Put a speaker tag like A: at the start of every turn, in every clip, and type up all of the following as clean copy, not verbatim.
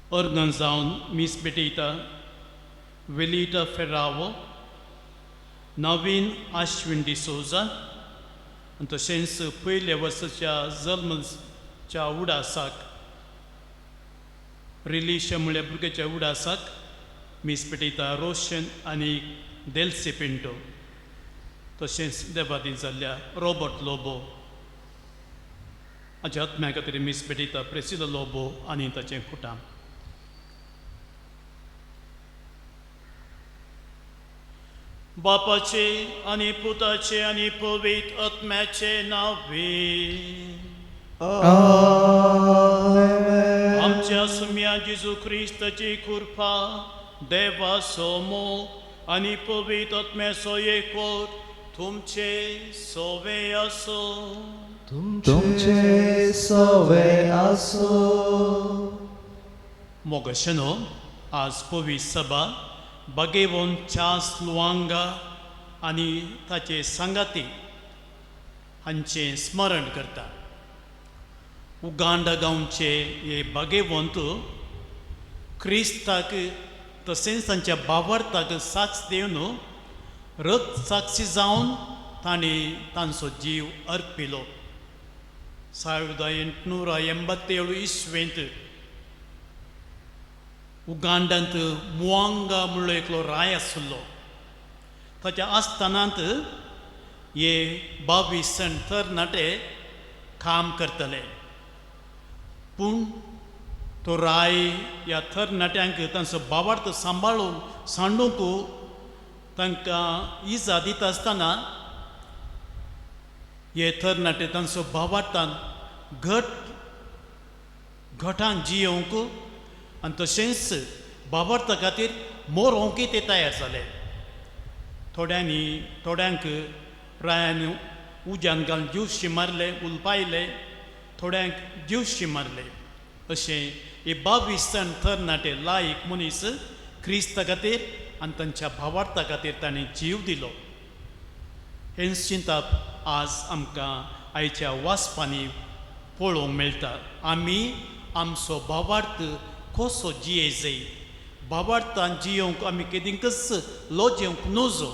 A: Organizaun Miss Betita, Velita Ferravo, Navin Ashwin D'Souza, and tashens pyle वर्षाच्या जल्मच्या उडासाक रिलीशा मुळे भुरग्याच्या उडासाक miss पेटयता Roshan आनी डेल्सी पिंटो तशेंच देवादीन जाल्ल्या रॉबर्ट लोबो हाच्या आत्म्या खातीर मिस पेटयता प्रेसिला लोबो आनी ताचें कुटुंब. बापाचे आनी पुताचे आनी पवित्र आत्म्याचे नावे आमच्या सुम्या जेजू ख्रिस्ताची कृपा देवा सोमो आनी पवित्र आत्म्याचो एकवट तुमचे सोवे असो.
B: तुमचे सोवे असो.
A: मोगशनो आज पवित्र सभा बागेवोन चास लुआंगा आनी ताचे सांगाती हांचें स्मरण करता. उगांडा गांवचे हे बागेवंत क्रिस्ताक तशेंच तांच्या भावार्थाक साक्ष दिवन रथ साक्षी जावन तांणी तांचो जीव अर्पिलो. 1887 इसवेंत उगांडांत मुआंगा म्हणलो एकलो राय आसलो. ताच्या आस्थानांत हे 22 जाण तरणाटे काम करतले. पूण तो राय ह्या तरणाट्यांक तांचो भावार्थ सांबाळून सांडूंक तांकां इजा दिता आसतना हे तरणाटे तांचो भावार्थान घटान जियोंक आनी तशेंच भावार्था खातीर मोरोंकय ते तयार जाले. थोड्यांक रायान उज्यान घालून दिवशी मारले उलपायले, थोड्यांक दिवशी मारले. अशें हे 22 जाण तरणाटे लायक मनीस क्रिस्ता खातीर आनी तांच्या भावार्था खातीर तांणी जीव दिलो. हें चिंतप आज आमकां आयच्या वाचपांनी पळोवंक मेळटा. आमी आमचो भावार्थ कसो जिये जाय, भावार्थान जियोंक आमी केदींकच लोजेवंक नजो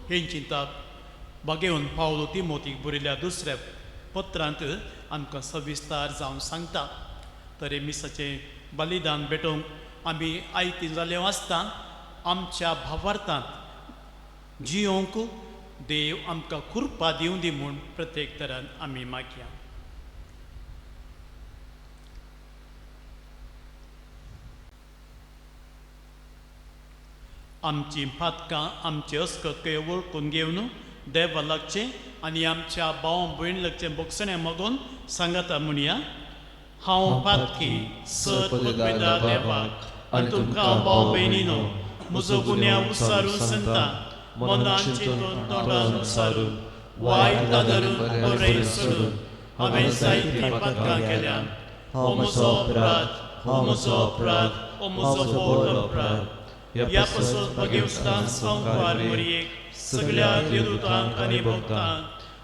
A: हें चिंतप बागेवन पावलो तिमोथीक बरयल्या दुसऱ्या पत्रांत आमकां सविस्तार जावन सांगता. तरी मिसाचें बलिदान भेटोवंक आमी आयती जाल्यो आसता आमच्या भावार्थांत जियोंक देव आमकां कृपा दिवं दी म्हूण प्रत्येक तरान आमी मागया. आमची पातकां आमचे अस्कत्य वळखून घेवन देवा लागचें आनी आमच्या भाव भयण लागचें बोगसणें मागून सांगाता म्हणया. हांव पातकी सत पदवेदार देवाक आनी तुमकां भाव भयणीनो म्हजो गुन्यांव उसारून सांगता. मनान चिंतून तोंडान उसारून वायट धरून बरें सोडून हांवें जायतीं पातकां केल्यात. हो म्हजो अपराध, हो म्हजो अपराध, हो म्हजो व्हड अपराध. ह्या पासून भगेवस्तान संवार मरयेक सगळ्या देवदूतांक आनी भक्तांक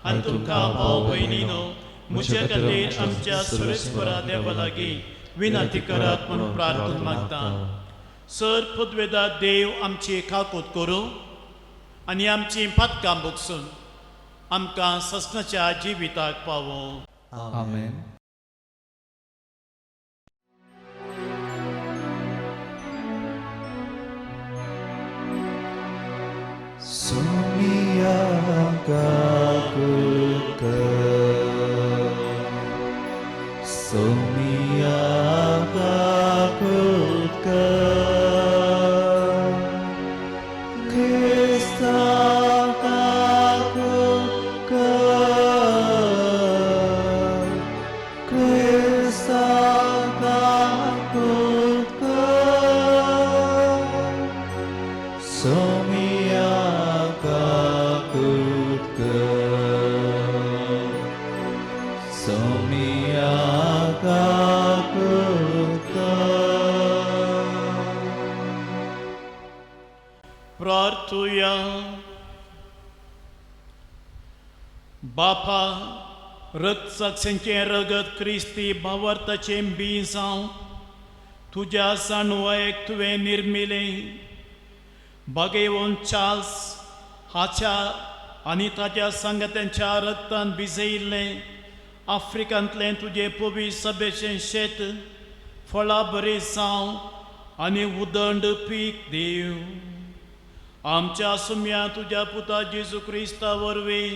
A: आनी तुमकां भाव भयणीनो म्हज्या खातीर आमच्या सुरेस्परा देवा लागीं विनंती करात म्हणून प्रार्थना मागता. सर पदवेदार देव आमची खाकूत करूं आनी आमची पातकां भोगसून आमकां ससनाच्या जिविताक पावों.
B: आमेन. Sumia kakuka, Sumia kakuka, Krista kakuka, Krista kakuka, Sumia
A: प्रार्थुया. बापा रथ साक्षींचें रगत क्रिस्ती भावार्थाचें बी जावं तुझ्या साणवायक तुवें निर्मिलें बागेवून चार्ल्स हाच्या आनी ताच्या संगत्यांच्या रक्तान भिजयिल्लें आफ्रिकांतलें तुजें पवित्र सभेचें शेत फळां बरी जावं आनी उदंड पीक दिव. आमच्या सुम्या तुज्या पुता जेजू क्रिस्ता वरवीं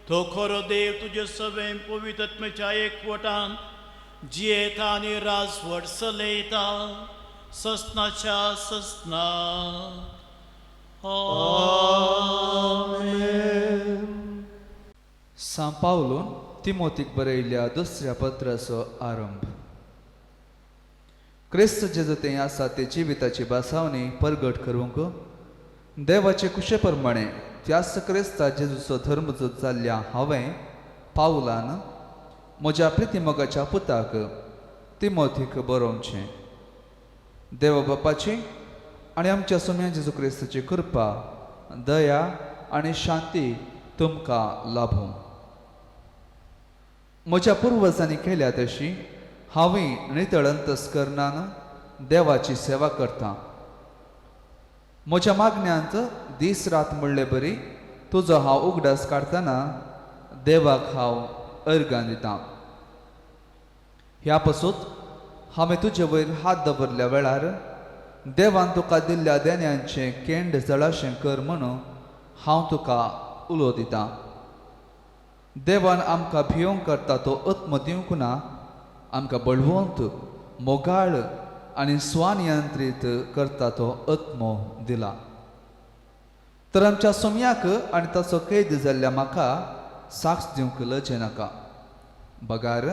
A: तो खरो देव तुजे सवें पवित्र आत्म्याच्या एकवटान जियेता आनी राजवट चलयता ससनाच्या ससना.
B: सान पावलोन तिमोथीक बरयल्ल्या दुसऱ्या पत्राचो आरंभ. क्रिस्त जेजू तें आसा ते जिविताची बासावणी परगट करूंक देवाचे कुशे प्रमाणे त्याच क्रिस्ता जेजूचो धर्म जो जाल्ल्या हांवें पावलान म्हज्या प्रितीमोगाच्या पुताक तिमोथीक बरोवचें. देवा बापाची आनी आमच्या सुम्या जेजू क्रिस्ताची कृपा दया आनी शांती तुमकां लाभूं. म्हज्या पुर्वजांनी केल्या तशी हांवें नितळ अंतस्करणान देवाची सेवा करतां. म्हज्या मागण्यांत दीस रात म्हणले बरी तुजो हांव उगडास काडटना देवाक हांव अर्गां दितां. ह्या पासून हांवें तुजे वयर हात दवरल्या वेळार देवान तुका दिल्ल्या देण्यांचें केंड जळाशें कर म्हणून हांव तुका उलो दितां. देवान आमकां भियोंक करता तो आत्म दिवंक ना, आमकां बळवंत मोगाळ आनी स्वानियंत्रीत करता तो आत्मो दिला. तर आमच्या सुम्याक आनी ताचो कैद जाल्ल्या म्हाका साक्ष दिवंक लजे नाका. बगार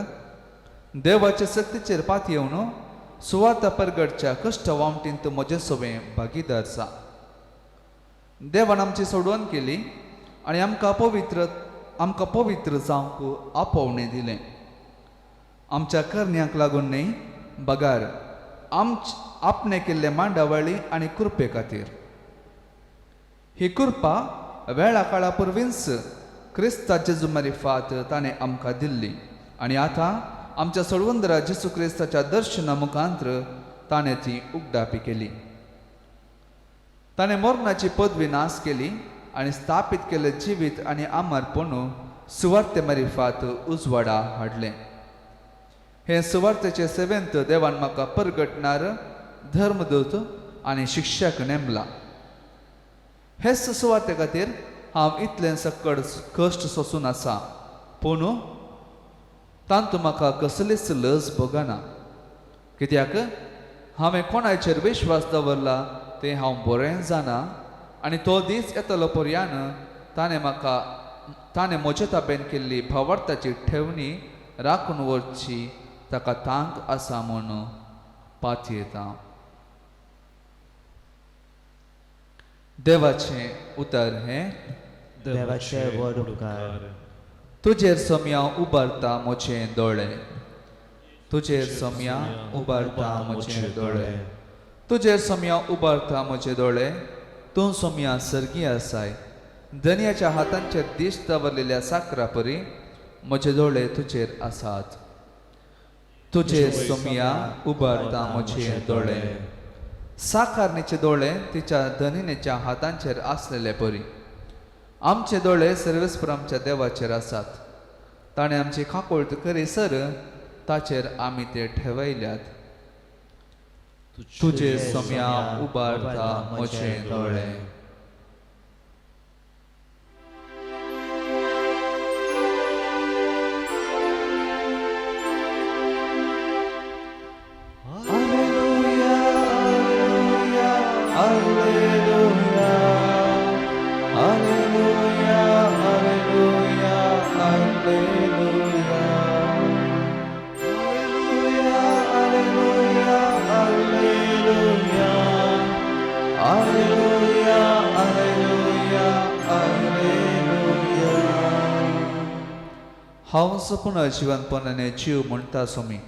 B: देवाचे सक्तीचेर पात येवन सुवार्ता परगडच्या कश्ट वामटींत म्हजे सवें भागीदार आसा. देवान आमची सोडवण केली आनी आमकां पवित्र जावंक आपोवणें दिलें. आमच्या करण्यांक लागून न्ही, बगार आपणे केल्ले मांडावळी आनी कृपे खातीर. ही कृपा वेळा काळा पुर्वींच क्रिस्ता जेजू मारिफात ताणें आमकां दिल्ली आनी आतां आमच्या सोडवंदरा जेजू क्रिस्ताच्या दर्शना मुखांत्र ताणें ती उगडापी केली. ताणें मरणाची पदवी नास केली आनी स्थापीत केले जिवीत आनी आमारपणू सुवार्ते मारिफात उजवाडा हाडलें. हे सुवार्तेचे सेवेंत देवान म्हाका परगटणार धर्मदूत आनी शिक्षक नेमला. हेच सुवार्ते खातीर हांव इतलें सकड कश्ट सोंसून आसा, पूण तांतूं म्हाका कसलीच लज भोगना. कित्याक हांवें कोणाचेर विश्वास दवरला तें हांव बरें जाणा आनी तो दीस येतलो पर्यान ताणें म्हजे ताब्यान केल्ली भावार्थाची ठेवणी राखून व्हरची ताका तांक आसा म्हूण पातयेता. देवाचें उतर हें.
C: देवाचे व्हड उपकार.
B: तुजेर सोम्या उबारता म्हजे दोळे. तुजेर सोम्या उबारता म्हजे दोळे. तुजेर सोम्या उबारता म्हजे दोळे. तूं सोम्या सर्गी आसाय. दनयाच्या हातांचेर दिश दवरलेल्या साकरा परी म्हजे दोळे तुजेर आसात. तुजेर सोम्या उबारता म्हजे दोळे. साकारणेचे दोळे तिच्या धनिनेच्या हातांचेर आसलेले परी. आमचे दोळे सर्वेस्परामच्या देवाचेर आसात. ताणें आमची खाकोळट करीसर ताचेर आमी ते ठेवयल्यात. तुजेर सोम्या उबारता म्हजे दोळे. हांव सपून जिवनपणाने जीव म्हणटा सोमी.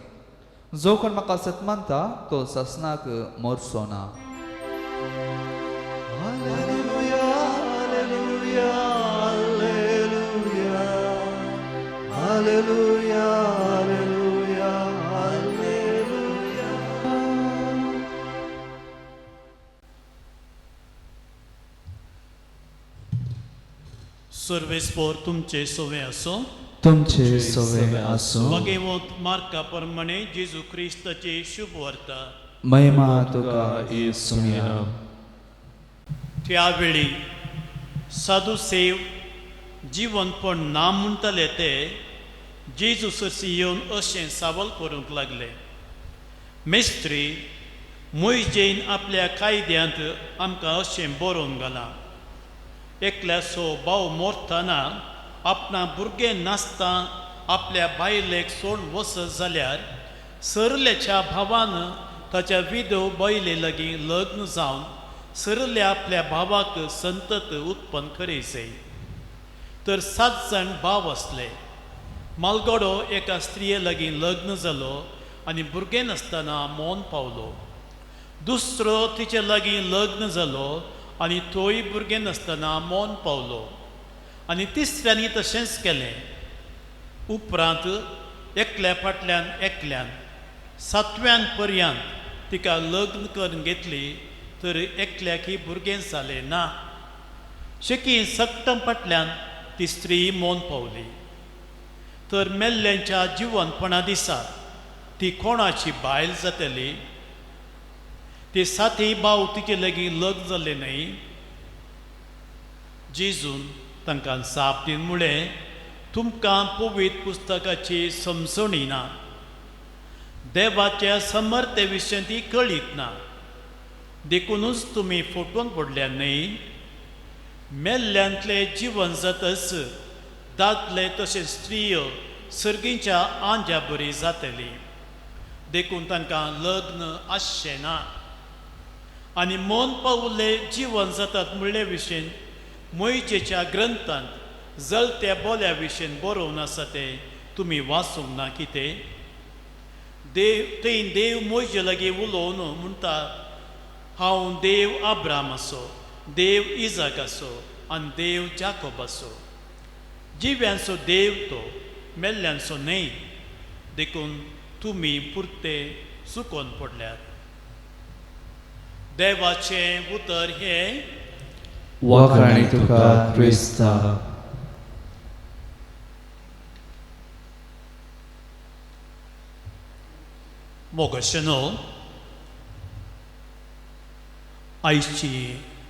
B: जो कोण म्हाका सत मानता तो ससनाक मरचो ना.
A: सर्वेस्पोर तुमचे सोवे असो.
B: तुमचे सोवे आसूं.
A: भगवंत मार्का प्रमाणे जेजू क्रिस्ताचे शुभ वार्ता.
B: महिमा तुका येसुया.
A: त्यावेळी साधुसेव जीवनपण ना म्हणटले ते जेजू सरसी येवन अशें सावल करूंक लागले. मेस्त्री, मोइशेन आपल्या कायद्यांत आमकां अशें बरोवन घालां, एकल्याचो भाव मरतना आपणा भुरगें नासता आपल्या बायलेक सोडून वसत जाल्यार सरलेच्या भावान ताच्या विधव बायले लागीं लग्न जावन सरल्या आपल्या भावाक संतत उत्पन्न करीसय. तर 7 जाण भाव असले. मालगडो एका स्त्रिये लागीं लग्न जालो आनी भुरगें नासतना मौन पावलो. दुसरो तिचे लागीं लग्न जालो आनी तोय भुरगें नासतना मौन पावलो. आनी तिसऱ्यांनी तशेंच केलें. उपरांत एकल्या फाटल्यान एकल्यान 7व्यान पर्यंत तिका लग्न करून घेतली तर एकल्याकी भुरगें जालें ना. शेकी सक्तम फाटल्यान ती स्त्री मौन पावली. तर मेल्ल्यांच्या जिवनपणा दिसा ती कोणाची बायल जातली? ते 7 भाव तिचे लागीं लग्न जाले न्हय. जेजून तांकां साप दिवन म्हळें, तुमकां पवित्र पुस्तकाची समजणी ना, देवाच्या समर्थे विशीं ती कळीत ना, देखूनच तुमी फटवून पडल्या न्हय. मेल्ल्यांतले जिवन जातच दादले तशें स्त्रियो सर्गीच्या आंज्या बरी जातली, देखून तांकां लग्न आसचें ना. आनी मौन पावले जीवन जातात म्हणले विशीं मोइशेच्या ग्रंथांत जळत्या बोल्या विशीं बरोवन आसा ते तुमी वाचूंक ना कितें? थंय देव मोइशे लागीं उलोवन म्हणटा, हांव देव अब्राम आसो, देव इजाक आसो आनी देव जाकोब आसो. जिव्यांचो देव तो, मेल्ल्यांचो न्हय. देखून तुमी पुरते चुकोवन पडल्यात. देवाचें उतर हें,
B: वखाणी तुका क्रिस्ता.
A: मोगशनो आयची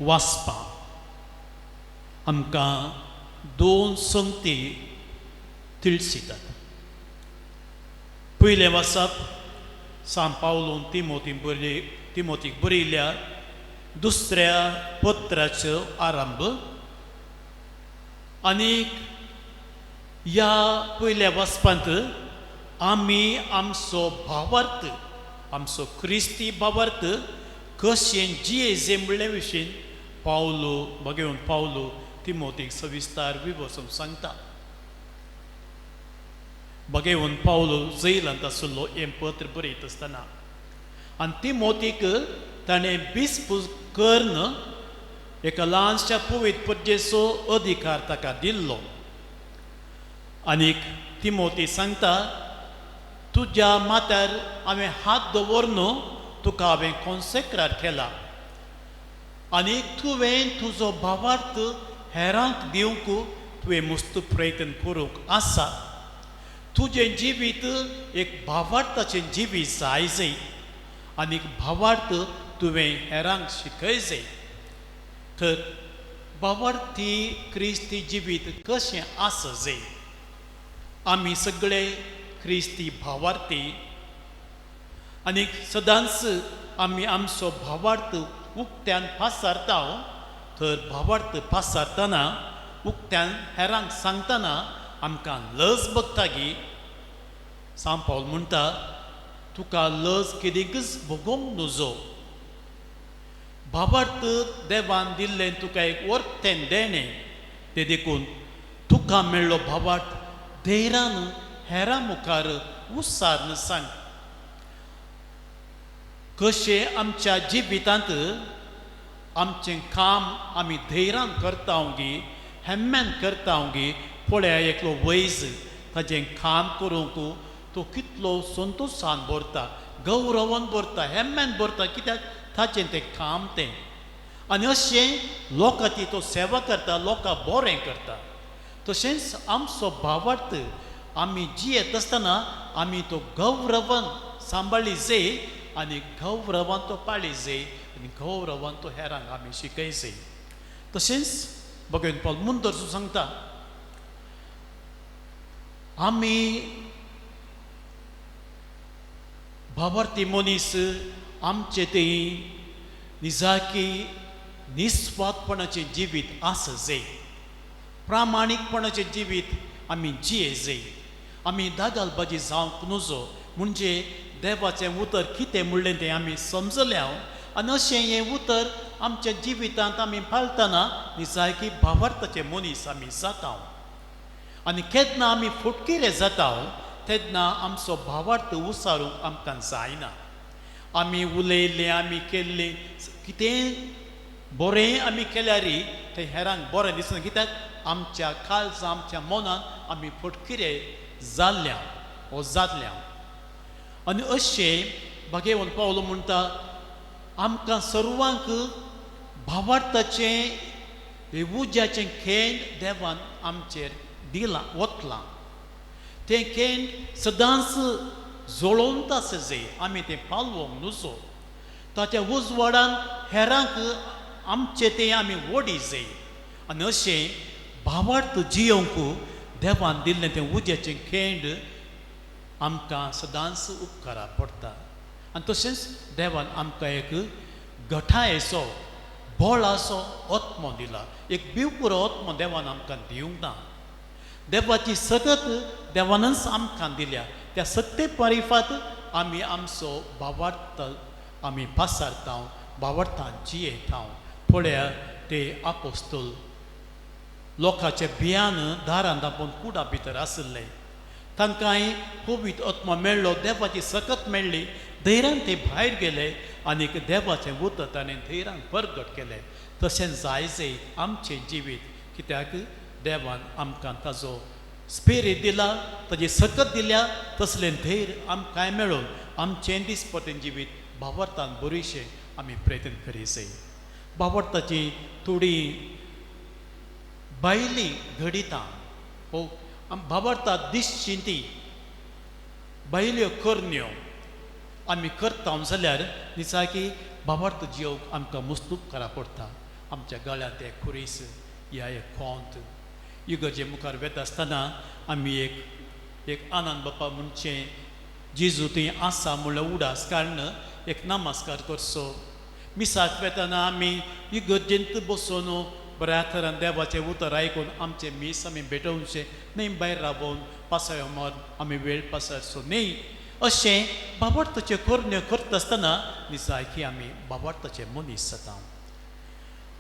A: वाचपां आमकां 2 संगती तिळसितात. पयलें वाचप सान पावलोन तिमोथीक बरयल्या दुसऱ्या पत्राचो आरंभ. आनीक ह्या पयल्या वाचपांत आमी आमचो भावार्थ, आमचो क्रिस्ती भावार्थ कशें जियेचे म्हणले विशीं भगवंत पावलो तिमोथीक सविस्तार विवसून सांगता. भगवंत पावलो जैलांत आसलो हें पत्र बरयत आसतना आनी तिमोथीक ताणें बिस्पूस कर्ण एका ल्हानशा पवित्र पर्जेचो अधिकार ताका दिल्लो. आनीक तिमोथी सांगता, तुज्या माथ्यार हांवें हात दवरून तुका हांवें कॉन्सेक्रार केला आनी तुवें तुजो भावार्थ हेरांक दिवंक तुवें मस्त प्रयत्न करूंक आसा. तुजें जिवीत एक भावार्थाचें जिवीत जाय आनीक भावार्थ तुवें हेरांक शिकय जाय. तर भावार्थी क्रिस्ती जिवीत कशें आसा जाय? आमी सगळे क्रिस्ती भावार्थी आनीक सदांच आमी आमचो भावार्थ उक्त्यान पासारता. तर भावार्थ पासारतना उक्त्यान हेरांक सांगतना आमकां लज बगता गी. सान पावल म्हणटा, तुका लज कितेंकच भोगोंक नजो. भावार्थ देवान दिल्लें तुका एक वर्तें देणें, तें देखून तुका मेळ्ळो भावार्थ धैर्यान हेरां मुखार उत्साहान सांग. कशें आमच्या जिवितांत आमचें काम आमी धैर्यान करता गी, हेम्यान करता गी. पळया एकलो वैज ताजें काम करूंक तो कितलो संतोशान भरता, गौरवान भरता, हेम्यान भरता, कित्याक ताचें तें काम तें. आनी अशें लोकांची तो सेवा करता, लोकां बरें करता. तशेंच आमचो भावार्थ आमी जियेत आसतना आमी तो गौरवान सांबाळ्ळी जाय आनी गौरवान तो पाळ्ळी जाय आनी गौरवान तो हेरांक आमी शिकय जाय. तशेंच भगवान पौल मुंदर सांगता आमी भावार्थी मनीस आमचे ते निजाकी निस्वार्थपणाचे जिवीत आस जाय, प्रामाणीकपणाचे जिवीत आमी जिये जाय. आमी दागालबाजी जावंक नजो म्हणजे देवाचें उतर कितें म्हणलें तें आमी समजल्या आनी अशें हें उतर आमच्या जिवितांत आमी पाळटना निजाकी भावार्थाचे मनीस आमी जाता. आनी केन्ना आमी फुटकिरे जाता तेन्ना आमचो भावार्थ उसारूंक आमकां जायना. आमी उलयलें आमी केल्लें कितें बरें आमी केल्यार तें हेरांक बरें दिसना, कित्याक आमच्या काळजां आमच्या मनान आमी फुटकिरे जाल्ल्या वो जाल्ल्या. आनी अशें भगवान पौल म्हणटा आमकां सर्वांक भावार्थाचें उज्याचें खेण देवान आमचेर दिलां वतलां. तें खेण सदांच जळोवंत आसा जाय, आमी तें पालोवंक नजो. ताच्या उजवाडान हेरांक आमचें तें आमी ओडी जाय. आनी अशें भावार्थ जियोंक देवान दिल्लें तें उज्याचें खेण आमकां सदांच उपकारा पडटा. आनी तशेंच देवान आमकां एक गठायेचो बोळाचो आत्मो दिला, एक बिवपुरो आत्मो देवान आमकां दिवंक ना. देवाची सतत देवानच आमकां दिल्या, त्या सत्ते परिफात आमी आमचो भावार्थ आमी पासारता, भावार्थान जियेता. पळया ते आपोस्तोल लोकांच्या बियान दारांत आपूण कुडा भितर आसले, तांकांय पवित्र आत्मा मेळ्ळो, देवाची सकत मेळ्ळी, धैर्यान ते भायर गेले आनी देवाचें उतर ताणें धैर्यान परगट केलें. तशें जाय जाय आमचें जिवीत, कित्याक देवान आमकां ताजो स्पिरीट दिला, ताजी सकत दिल्या, तसलें धैर्य आमकांय मेळून आमचें दिसपटें जिवीत भावार्थान बरीशें आमी प्रयत्न करी जाय. भावार्थाची थोडी भायली घडितां भावार्थांत दिश्चिंती भायल्यो करण्यो आमी करता जाल्यार दिसाकी भावार्थ जियोवंक आमकां मस्तूप करा पडटा. आमच्या गळ्यांत एक खुरीस या एक खोंत इगर्जे मुखार वेता आसतना आमी एक आनंद बापा म्हणचे जेजू थंय आसा म्हणल्यार उडास काडन एक नमस्कार करचो. मिसाक वेताना आमी इगर्जेंत बसून बऱ्या तरान देवाचें उतर आयकून आमचें मीस आमी भेटोवचें न्हय, भायर राबोवन पासयो मार आमी वेळ पासरचो न्हय. अशें भावार्थाच्यो करण्यो करता आसतना दिसाकी आमी भावार्थाचे मनीस जाता.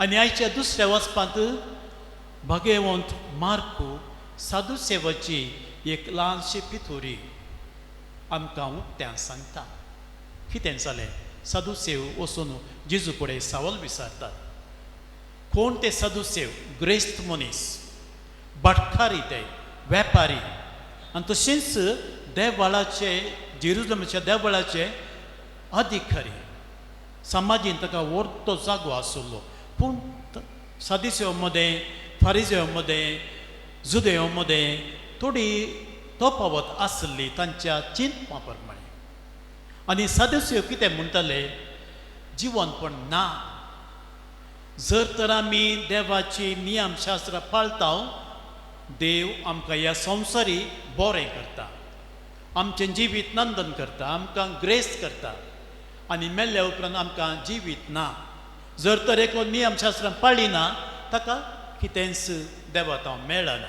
A: आनी आयच्या दुसऱ्या वचपांत भगवंत मार्कू साधू सेवाची एक ल्हानशी पिथोरी आमकां उक्त्यान सांगता. कितें जालें? साधू सेव वचून जेजू फुडें सवाल विचारतात. कोण ते साधू सेव? ग्रेस्त मनीस, भटकारी, ते वेपारी. आनी तशेंच देवळाचे जेरुसलेमाच्या देवळाचे अधिकारी. समाजीन ताका व्हडलो जागो आसलो, पूण सादिसेव मदें फारिजेव मदें जुदेव मदें थोडी तफावत आसली तांच्या चिंतपा प्रमाणे. आनी सादिसेव कितें म्हणटाले? जिवनपण ना. जर तर आमी देवाची नियमशास्त्रां पाळटा, देव आमकां ह्या संवसारी बरें करता, आमचें जिवीत नंदन करता, आमकां ग्रेस करता. आनी मेल्ल्या उपरांत आमकां जिवीत ना. जर तर एक नियमशास्त्रां पाळ्ळी ना ताका कितेंच देवातां मेळना.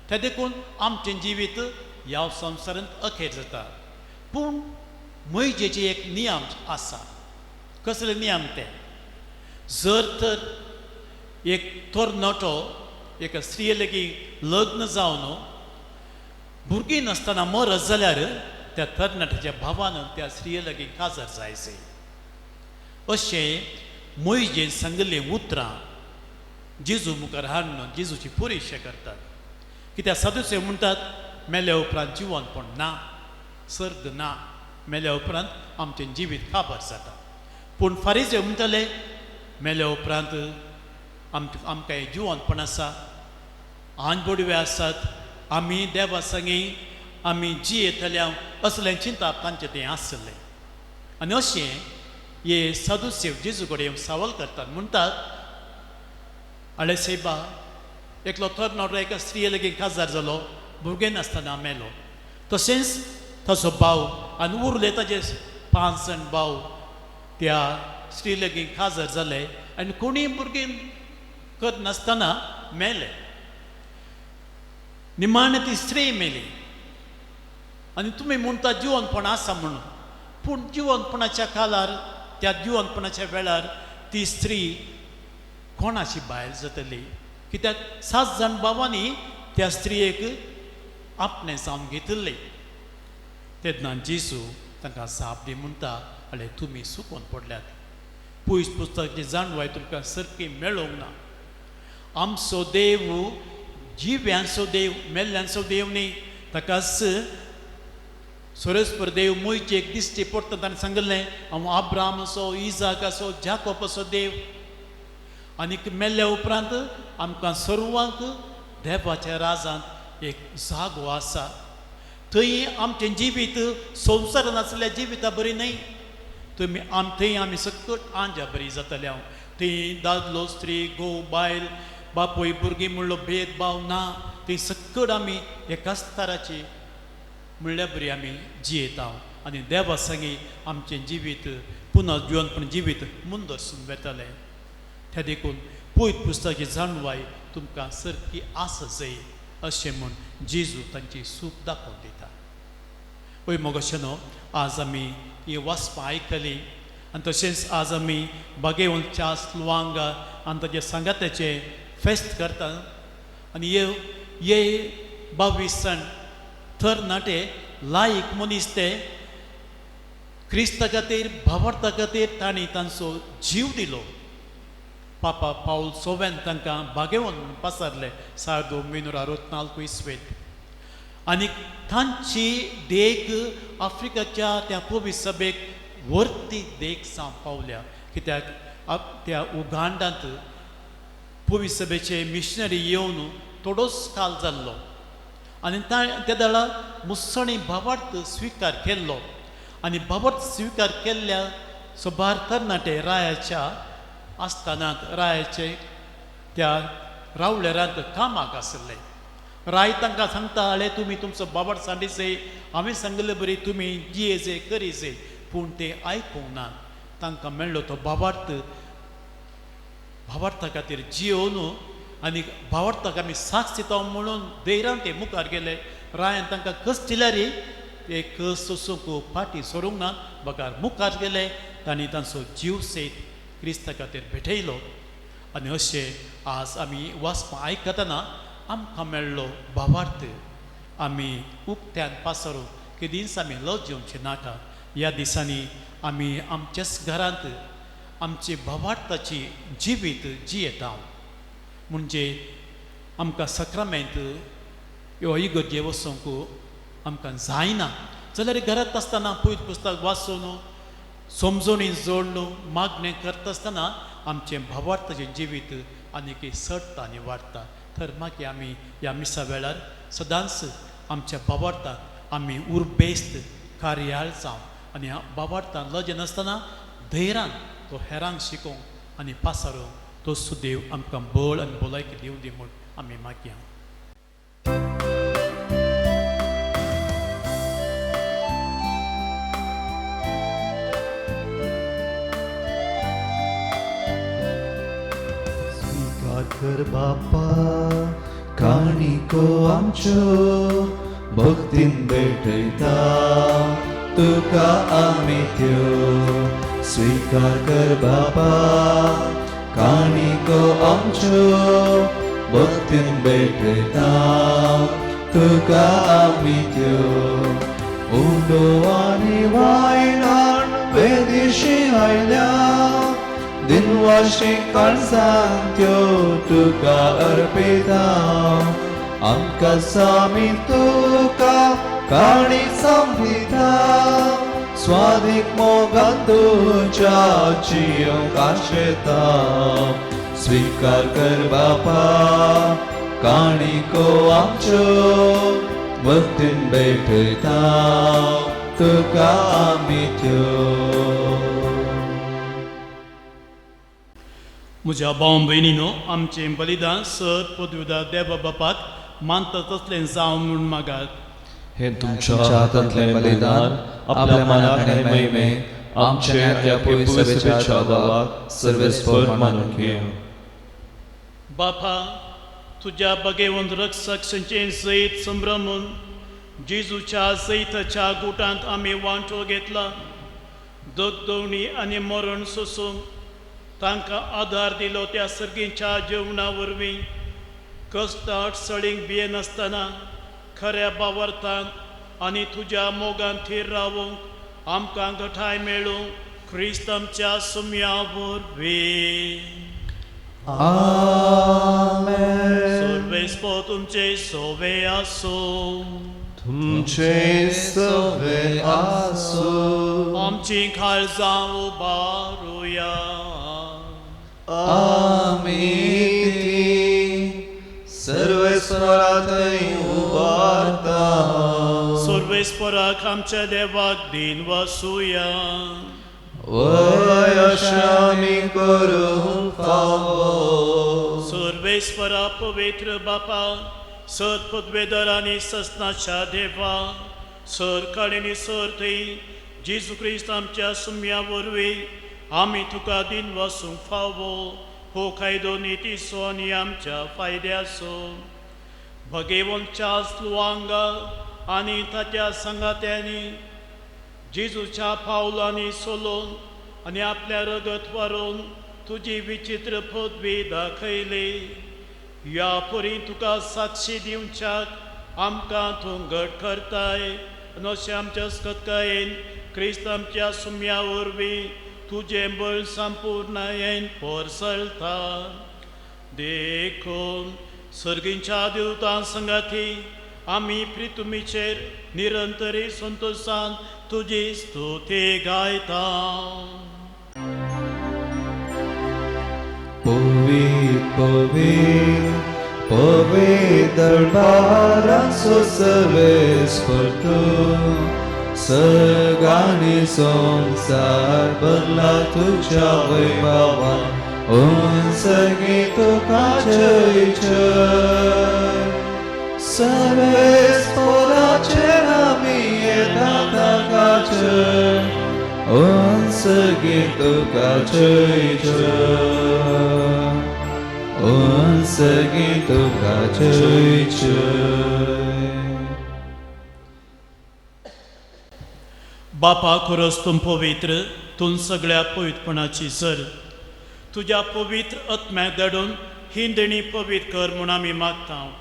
A: ते देखून आमचें जिवीत ह्या संवसारांत अखेर जाता. पूण मैजेचे एक नियम आसा. कसले नियम ते? जर तर एक तरणाटो एका स्त्रिये लेगीत लग्न जावन भुरगीं नासतना मरत जाल्यार त्या तरणाट्याच्या भावान त्या स्त्रिये लेगीत काजार जायचे. अशें मोइजेन सांगिल्लीं उतरां जेजू मुखार हाडून जेजूची पुरीशें करतात. कित्याक सादुसेव म्हणटात मेल्या उपरांत जिवनपण ना, सर्ग ना, मेल्या उपरांत आमचें जिवीत काबार जाता. पूण फारिजेव म्हणटाले मेल्या उपरांत आमकां जिवनपण आसा, आनबोडवे आसात आमी देवा संगी आमी जियेतल्या असलें चिंता तांचें तें आसलें आनी अशें हे साधुसेव जेजू कडेन सवाल करतात म्हणटात आळे सायबा एकलो तरणाटो एका स्त्रिये लेगीत काजार जालो भुरगें नासतना मेलो तशेंच ताचो भाव आनी उरले ताजे 5 जाण भाव त्या स्त्री लेगीत काजार जाले आनी कोणीय भुरगें करत नासतना मेले निमाणे ती स्त्री मेली आनी तुमी म्हणटा जिवनपण आसा म्हणून पूण जिवनपणाच्या काळार त्या जिवनपणाच्या वेळार ती स्त्री कोणाची बायल जातली कित्याक 7 जाण भावांनी त्या स्त्रियेक आपणें जावन घेतिल्लें तेन्ना जेजू तांकां जाप दी म्हणटा आले तुमी सुकोवन पडल्यात पुयस पुस्तकाची जाणवाय तुमकां सारकी मेळोंक ना आमचो देव जिव्यांचो देव मेल्ल्यांचो देव न्ही ताकाच सोरेस्पर देव मोयचेक दिश्टी पडटा ताणें सांगलें हांव अब्रामाचो इजाकाचो जाकोबाचो देव आनीक मेल्ल्या उपरांत आमकां सर्वांक देवाच्या राजांत एक जागो आसा थंय आमचें जिवीत संवसारांत आसलेल्या जिविता बरी न्हय थंय आमी सकट आंजा बरी जातले हांव थंय दादलो स्त्री घोव बायल बापोय भुरगीं म्हणलो भेदभाव ना थंय सकट आमी एकाच तराची म्हणल्यार बरी आमी जियेता आनी देवा संगी आमचें जिवीत पुनर्जीवनपण जिवीत मुंदरसून वेतलें त्या देखून पवित्र पुस्तकाची जाणवाय तुमकां सारकी आस जाय अशें म्हूण जेजू तांची सूप दाखोवन दिता पळय मोगोशेनो आज आमी ही वाचपां आयकली आनी तशेंच आज आमी बागेवंतच्या स्लुवांगा आनी ताचे सांगात्याचे फेस्त करता आनी हे 22 जाण तरणाटे लायक मनीस ते क्रिस्ता खातीर भावार्था खातीर तांणी तांचो जीव दिलो पापा पाऊल 6 तांकां बागेवन पसारले 1964 इसवेंत आनी तांची देख आफ्रिकाच्या त्या पवित्र सभेक वर्ती देख जावन पावल्या कित्याक त्या उगांडांत पवित्र सभेचे मिशनरी येवन थोडोच काल जाल्लो आनी त्या दळा मुसळी भावार्थ स्विकार केल्लो आनी भावार्थ स्विकार केल्ल्या सुभार तरणाटे रायाच्या आस्थानांत रायाचे त्या रावळेरांत कामाक आसले राय तांकां सांगता आले तुमी तुमचो बाबड सांडिचे हांवें सांगले बरी तुमी जियेचे करीचे पूण ते आयकूंक ना तांकां मेळ्ळो तो भावार्था खातीर जियोन आनी भावार्थाक आमी साथ दिता म्हणून धैर्यान ते मुखार गेले रायन तांकां कस दिल्यारी ते कस सोसूंक फाटी सोरूंक ना बकार मुखार गेले तांणी तांचो जीव सयत क्रिस्ता खातीर भेटयलो आनी अशें आज आमी वाचपां आयकतना आमकां मेळ्ळो भावार्थ आमी उक्त्यान पासरूंक केदींच आमी लज जेवचे नाका ह्या दिसांनी आमी आमच्याच घरांत आमची भावार्थाची जिवीत जियेता म्हणजे आमकां सक्रामेंत ह्यो इगर्जे वचूंक आमकां जायना जाल्यार घरांत आसतना पवित्र पुस्तक वाचून समजोनी जोडून मागणें करता आसतना आमचें भावार्थाचें जिवीत आनीक सडटा आनी वाडटा तर मागीर आमी ह्या मिसा वेळार सदांच आमच्या भावार्थाक आमी उर्बेस्त कार्याळ जावं आनी ह्या भावार्थान लज नासतना धैर्यान तो हेरांक शिकोवंक आनी पासारूंक तो सुदेव आमकां बळ आनी भलायकी दिवं दी म्हूण आमी मागया
B: स्वीकार कर बापा काणिको आमच्यो भक्तीन भेटयता तुका आमी त्यो स्वीकार कर बापा काणिको आमच्यो भक्तीन भेटयता तुका आमी त्यो उंडो आनी वायलान वेदिशी आयल्या दिनवाशी काळजांत त्यो तुका अर्पिता आमकां सामी तुका काणी सांगिता स्वादीक मोगान तुज्या जियोंक आशेता स्वीकार कर बापा काणिको आमच्यो भक्तीन भेटयता तुका आमी त्यो.
A: म्हज्या भाव भयणीनो, आमचें बलिदान सर पदवीदार देवा बापाक मानता तसलें जावं म्हूण मागात.
D: हे तुमच्या हातांतलें बलिदान आपल्या मनांतले महिमे आमचे आनी आपले सभेच्या भावाक सर्वेस्पर मानून घेवं.
A: बापा, तुझ्या बगेवंत रक्षक संचेन सयत संभ्रमून जेजूच्या सयताच्या गुटांत आमी वांटो घेतला. दोगदोणी आनी मरण सोसूंक तांकां आदार दिलो त्या सर्गीच्या जेवणा वरवीं कश्ट अडचणींक भियेनासतना खऱ्या बावर्तांत आनी तुज्या मोगान थीर रावूंक आमकां घटाय मेळूं क्रिस्त आमच्या सुम्या वरवीं. सर्वेस्पर तुमचे सोवे आसूं.
D: तुमचे सवे आसूं.
A: आमची काळजां उबारुया.
D: आमी सर्वेस्परांतय उबारता.
A: सर्वेस्पराक आमच्या देवाक दिन वासुया.
D: वयशामी करूं फावो.
A: सर्वेस्परा पवित्र बापा, सर पदवेदार आनी सस्नाच्या देवा, सर काळीनी सर थंय जेजू क्रिस्त आमच्या सुम्या वरवीं आमी तुका दिन वासूंक फावो. हो कायदो नितीसो आनी आमच्या फायद्याचो. भगेवंतच्या स्लुवांगा आनी ताच्या संगात्यांनी जेजूच्या पावलांनी सोलोवन आनी आपल्या रगत व्हरून तुजी विचित्र पदवी दाखयली. ह्या परी तुका साक्षी दिवच्याक आमकां तूं घट करताय. आनी अशें आमच्या सत्कायेन क्रिस्त आमच्या सुम्या वरवीं तुजें बळ संपूर्णयेन पोरसलता. देखून सर्गींच्या देवतां संगाती आमी प्रितुमीचेर निरंतरी संतोशान तुजी स्तुती गायता.
B: Povit, povit, povit दरबारांचो सर्वेस्पर तूं. सगळ्यांनी संसार भरला तुज्या वैभवान. उंचगी तुका जय जय. सर्वेस्पराचेर आमी येता ताका जय. उंचगी तुका जय जय. उंचगी तुका जय जय.
A: बापा, खरोच तूं पवित्र, तूं सगळ्या पवित्रपणाची सर. तुज्या पवित्र आत्म्याक धाडून ही देणी पवित्र कर म्हूण आमी मागता.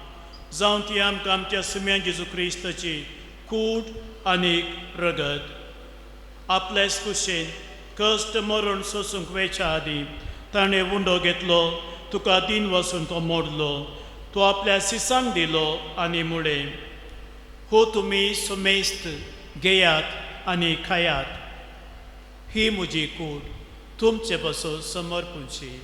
A: जावं ती आमकां आमच्या सुम्या जेजू क्रिस्ताची कूड आनीक रगत आपल्याच कुशेन कश्ट मरण सोसूंक वेच्या आदी ताणें उंडो घेतलो. तुका दिन वसून तो मोडलो. तो आपल्या सिसांक दिलो आनी मुळे. हो तुमी सुमेस्त घेयात आनी खायात. ही म्हजी कूड तुमचे बसो समर्पूची.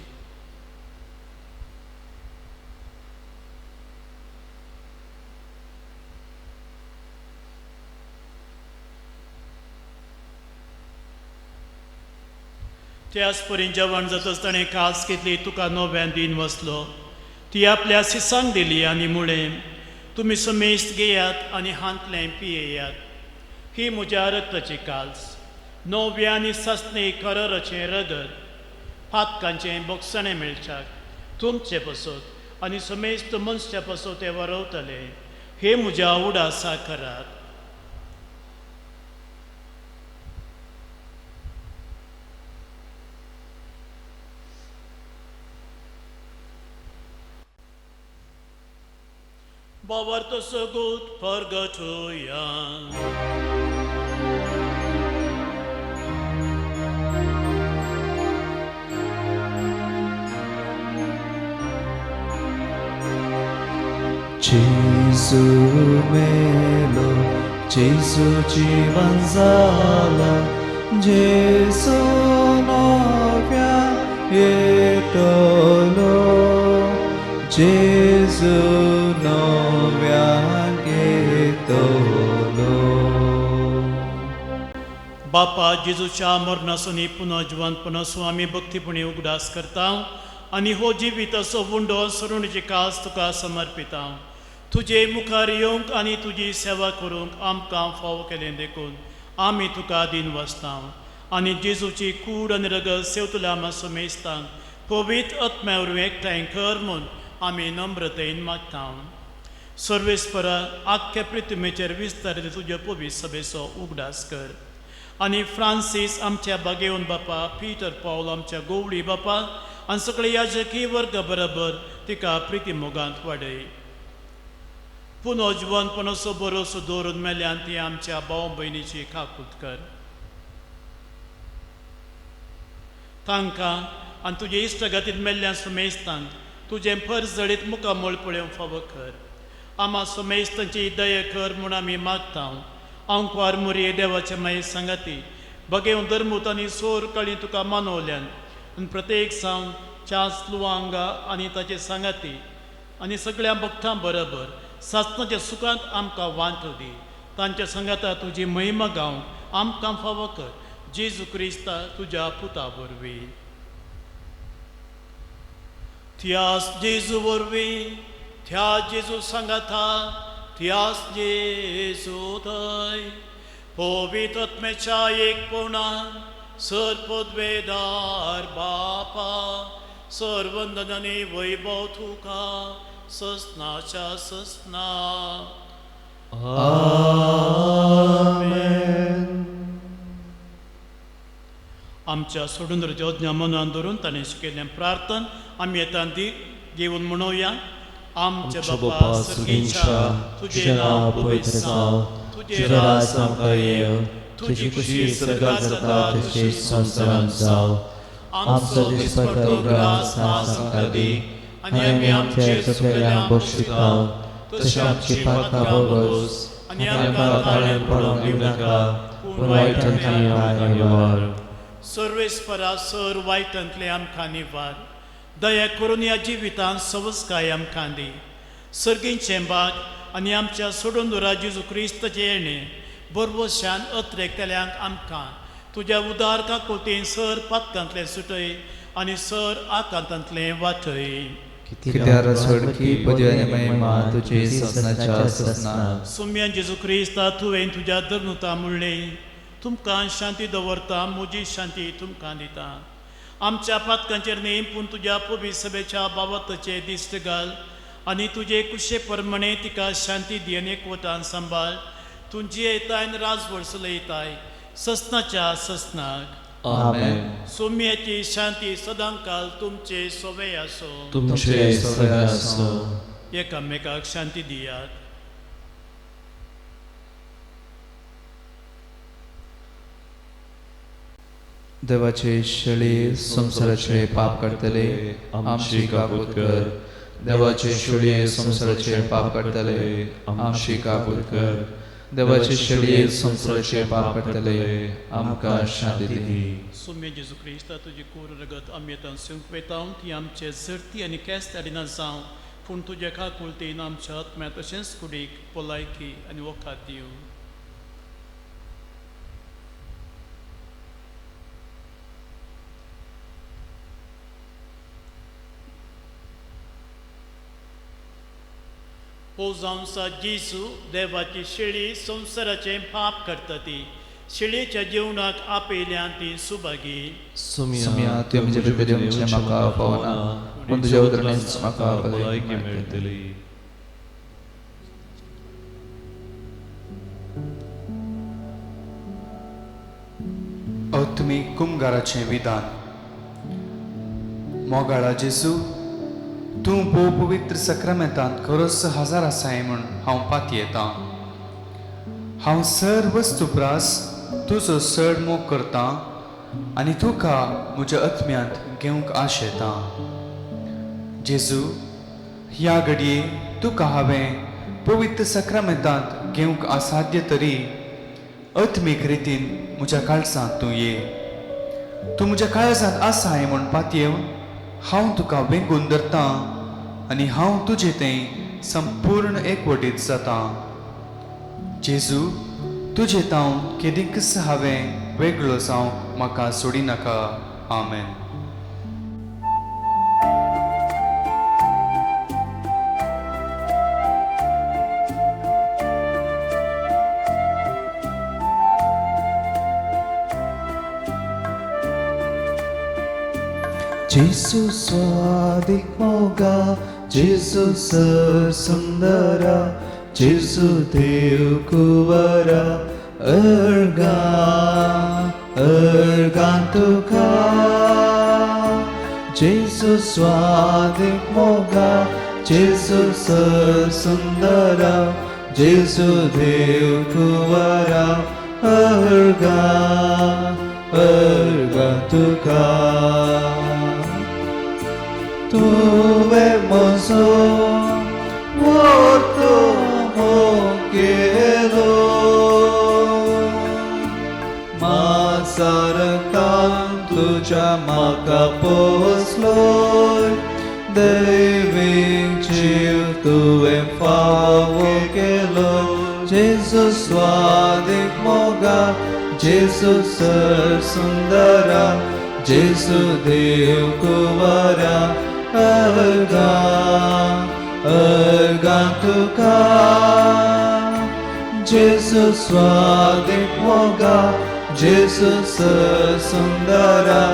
A: त्याच परीन जेवण जाताच ताणें कास घेतली. तुका नव्यान दिन वसलो. ती आपल्या सिसांक दिली आनी मुळे तुमी समेस्त घेयात आनी हांतलें पियेयात. ही म्हज्या रक्ताची काल्स, नव्या आनी सस्ने करराचें रगत, फातकांचें बोगसणें मेळच्याक तुमचे पसत आनी समेस्त मनशाच्या पसत ते वरवतले. हे म्हज्या उडासा करात. Bavarto so gut purgatoria.
B: Gesù melo, Gesù जीवन जाला, Gesù novia येतलो, Gesù
A: बापा जेजूच्या मरणासुनी पुनर्जीवनपणासून आमी भक्तीपणी उगडास करता आनी हो जिवीत असो वुंडो सरुणीची कास तुका समर्पिता. तुजे मुखार येवंक आनी तुजी सेवा करूंक आमकां फाव केलें देखून आमी तुका दिन वसता आनी जेजूची कूड आनी रगत सेवतल्या मातसो मेस्तांक पवित्र आत्म्यावर एकठांय कर म्हूण आमी नम्रतेन मागता. सर्वेस्परा आख्या पृथ्वीचेर विस्तारित तुज्या पवित्र सभेचो उगडास कर आनी फ्रांसीस आमच्या बागेवन बापा, पीटर पौल आमच्या गोवळी बापा आनी सगळे याजकी वर्ग बरोबर तिका प्रिती मोगांत वाडय. पुनर्जीवनपणाचो भरोसो दवरून मेल्यान ती आमच्या भाव भयणीची काकूट कर. तांकां आनी तुजे इश्टगतींत मेल्ल्या सुमेस्तांक तुजें परजळीत मुखामोळ पळोवंक फावो कर. आमा सुमेस्तांची दया कर म्हूण आमी मागता. आंकवार मुरी देवाचे माये सांगाती बगेवन धर्मूत आनी सोर कळी तुका मानवल्यान आनी प्रत्येक सावन चास लुवांगा आनी ताचे सांगाती आनी सगळ्या भक्तां बरोबर सासणाच्या सुखांत आमकां वांटो दी. तांच्या सांगाता तुजी महिमा गावंक आमकां फावो कर. जेजू क्रिस्ता तुज्या पुता वरवीं. त्यास जेजू वरवीं त्या जेजू सांगाता त्यास जेजू थंय पवित्र आत्म्याच्या एकपणान सरपदवेदार बापा सर्वंदन आनी वैभव तुका ससनाच्या ससना. आमच्या सोडून योजना मनान धरून ताणें शिकयल्लें प्रार्थन आमी येता ती घेवन म्हणुया. आमच्या बापा सर्गीच्या तुजें नांव पवित्र जावं, तुजें राज आमकां येवं, तुजी खुशी स्वर्गांत जाता तशीच संवसारांत जावं. आमचो दिसपट्टो ग्रास आज आमकां दी आनी आमी आमचे चुकलेल्यांक बक्षितां तशें आमची पातकां बोगोस आनी आमकां ताळ्यान पडोवंक दिवं नाका पूण वायटांतल्यान आमकां निवार. सर्वेस्परा सर वायटांतले आमकां निवार. दया करून ह्या जिवितांत सवस्काय आमकां दी. सर्गींचें भाग आनी आमच्या सोडून दवरा जेजू क्रिस्ताचें येणें बरवशान अत्रेकतल्यांक आमकां तुज्या उदार काकुतीन सर पातकांतलें सुटय आनी सर आकांतांतलें वाटय.
B: कित्यार सोडकी पदी आनी महिमा तुजी ससनाच्या ससना.
A: सुम्या जेजू क्रिस्ता तुवें तुज्या धर्नुता म्हणलें तुमकां शांती दवरता, म्हजी शांती तुमकां दिता. आमच्या पातकांचेर न्ही पूण तुज्या पवित्र सभेच्या बाबतीचे दिश्ट घाल आनी तुजे कुशे प्रमाणे तिका शांती दी आनी एकवटान सांबाळ. तुजी येताय राजवड चलयताय ससनाच्या ससनाक.
C: आमेन.
A: सोम्याची शांती सदांकाल तुमचे सोबे आसो.
D: तुमचे सगळे आसो.
A: एकामेकाक शांती दियात.
B: देवाचे शेळी संसाराचे पाप काडतले आमची काकूट कर. देवाचे शेळी संसाराचे पाप काडतले आमची काकूट कर. देवाचे शेळी संसाराचे पाप काडतले आमकां शांती दी.
A: सोम्य जेजू क्रिस्ता तुजी कोर रगत आमी येता सिंक वेता ती आमचे झरती आनी केस्ताडिना जावं पूण तुज्या काकुळतेन आमच्या आत्म्या तशेंच कुडीक भलायकी आनी वखाद दिवं. हो जावंसा जेजू देवाची शेळी संसाराचे पाप करता ती शेळयेच्या जेवणाक आपयल्यान ती सुभागी.
B: सुम्या तूं म्हजे बेबेदेवचे म्हाका पावना पूण तुज्या उदरांतल्यान म्हाका भलायकी मेळटली.
E: आत्मीक कुमगाराचें विधान. मोगाळा जेजू तूं भोव पवित्र सक्रामेंतांत खरोच हजर आसाय म्हूण हांव पाती येतां. हांव सर वस्तुप्रास तुजो चड मोग करतां आनी तुका म्हज्या आत्म्यांत घेवंक आशेतां. जेजू ह्या घडये तुका हांवें पवित्र सक्रामेंतांत घेवंक असाध्य तरी आत्मीक रितीन म्हज्या काळजांत तूं ये. तूं म्हज्या काळजांत आसाय म्हूण पातयेवन हांव तुका वेंगून धरतां आनी हांव तुजें तें संपूर्ण एकवटीत जातां. जेजू तुजें तावन केदींकच हांवें वेगळो जावंक म्हाका सोडी नाका. आमेन.
C: Gesù स्वादिक मोगा, Gesù सर सुंदरा, Gesù देव कुवरा, अर्गान तुका. Gesù स्वादिक मोगा, Gesù सर सुंदरा, Gesù देव कुवरा, अर्गान तुका. Tu hermoso, muerto moquero, masarkan tuja maka posloi, David chiu tu em favokelo, Jesus swadik moga, Jesus sar sundara, Jesus dev kuvara, अर्गान तुका. Gesù स्वादिक मोगा, Gesù सर सुंदरा,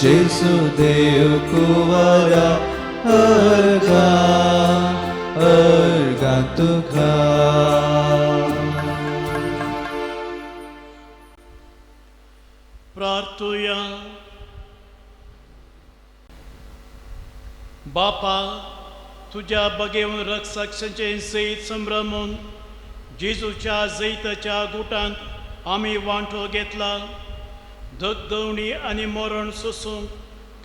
C: Gesù देव कुवरा, अर्गान तुका.
A: प्रार्थूया. बापा, तुझ्या बगेवन रक्षकांचे सैत संभ्रमून जेजूच्या जैताच्या गुटांत आमी वांटो घेतला. धगधवणी आनी मरण सोसूंक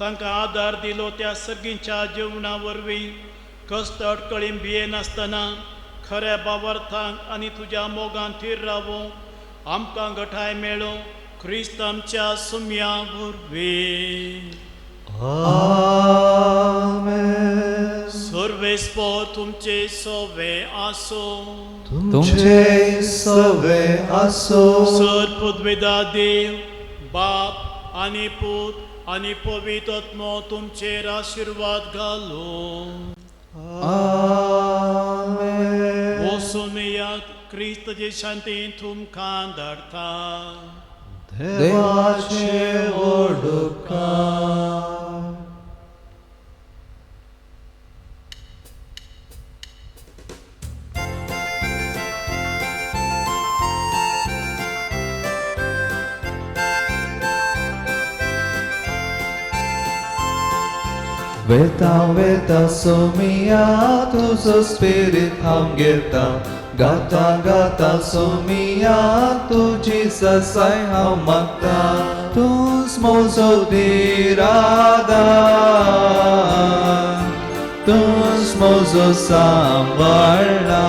A: तांकां आदार दिलो त्या सगळींच्या जिवना वरवीं कस्त अडकळी भिये नासतना खऱ्या बावार्थांक आनी तुज्या मोगान थीर रावो आमकां घटाय मेळो क्रिस्त आमच्या सुम्या वरवीं.
C: Amen.
A: सर्वेस्पो तुमचे सोवे आसो.
C: तुमचे सवे आसो.
A: सर पदवेदा देव बाप आनी पूत आनी पवित्र आत्मो तुमचेर आशीर्वाद घालो.
C: Amen.
A: वचून येयात क्रिस्ताचे शांतीन तुमकां धाडटा.
C: देवाचे वडुपकार. Veta somia, tuo spirit hamgeta. Gata somia, tu Jesus ai hamagta. Tu smoso dirada, tu smoso sambarna.